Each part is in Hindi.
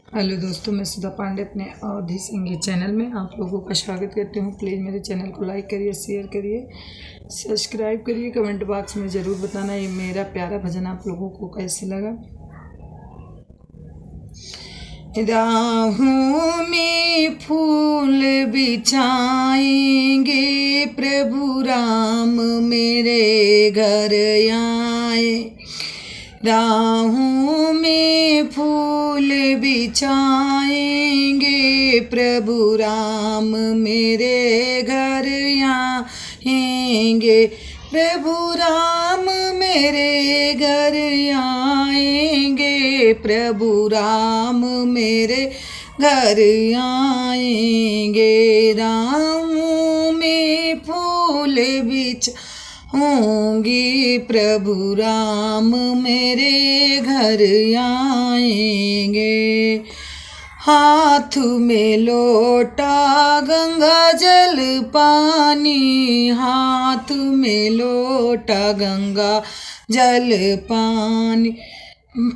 हेलो दोस्तों, मैं सुधा पांडे अपने अवधि संगीत चैनल में आप लोगों का स्वागत करती हूँ। प्लीज़ मेरे चैनल को लाइक करिए, शेयर करिए, सब्सक्राइब करिए। कमेंट बॉक्स में ज़रूर बताना ये मेरा प्यारा भजन आप लोगों को कैसे लगा। राहों में फूल बिछाएंगे, प्रभु राम मेरे घर आए। राहों में फूल बिछाएंगे, प्रभु राम मेरे घर आएंगे। प्रभु राम मेरे घर आएंगे, प्रभु राम मेरे घर आएंगे। राहों में फूल बिछाऊंगी, प्रभु राम मेरे घर आएंगे। हाथ में लोटा गंगा जल पानी, हाथ में लोटा गंगा जल पानी,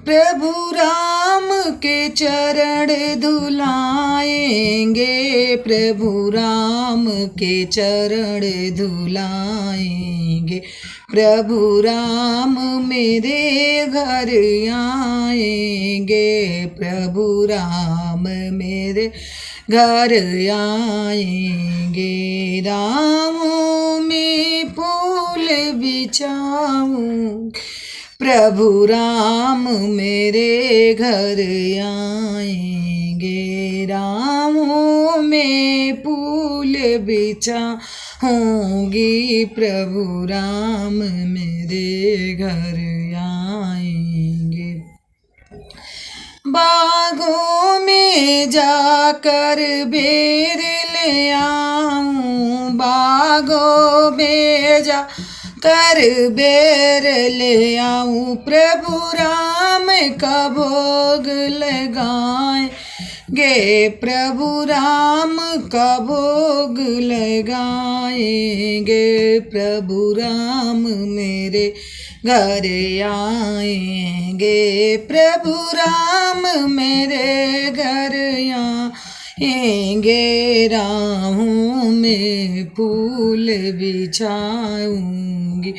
प्रभु राम के चरण धुलाएंगे। प्रभु राम के चरण धुलाएंगे। प्रभु राम मेरे घर आएंगे, प्रभु राम मेरे घर आएंगे। राहों में फूल बिछाऊं, प्रभु राम मेरे घर आएंगे। राहों में फूल बिछाऊंगी, प्रभु राम मेरे घर आएंगे। बागों में जाकर बेर ले आऊं, बागों में जा कर बेर ले आऊं, प्रभु राम का भोग लगाएंगे। प्रभु राम का भोग लगाएंगे। प्रभु राम मेरे घर आएंगे, प्रभु राम मेरे घर आएंगे। राहों में फूल बिछाऊंगी,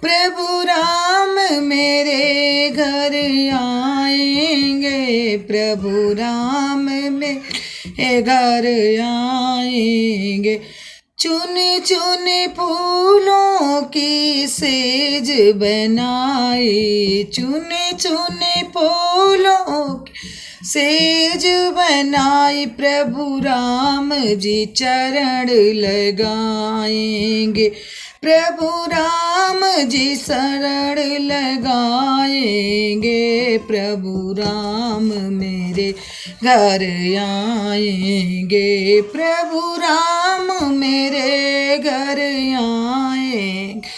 प्रभु राम मेरे घर आएंगे। प्रभु राम मेरे घर आएंगे। चुन चुन फूलों की सेज बनाई, चुन चुन फूलों की सेज बनाई, प्रभु राम जी चरण लगाएंगे। प्रभु राम जी शरण लगाएंगे। प्रभु राम मेरे घर आएंगे, प्रभु राम मेरे घर आएंगे।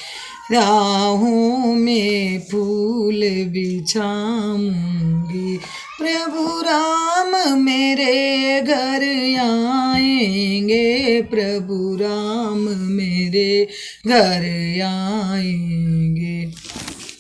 राहों में फूल बिछाऊंगी, प्रभु राम मेरे घर आएंगे। प्रभु राम मेरे घर आएंगे।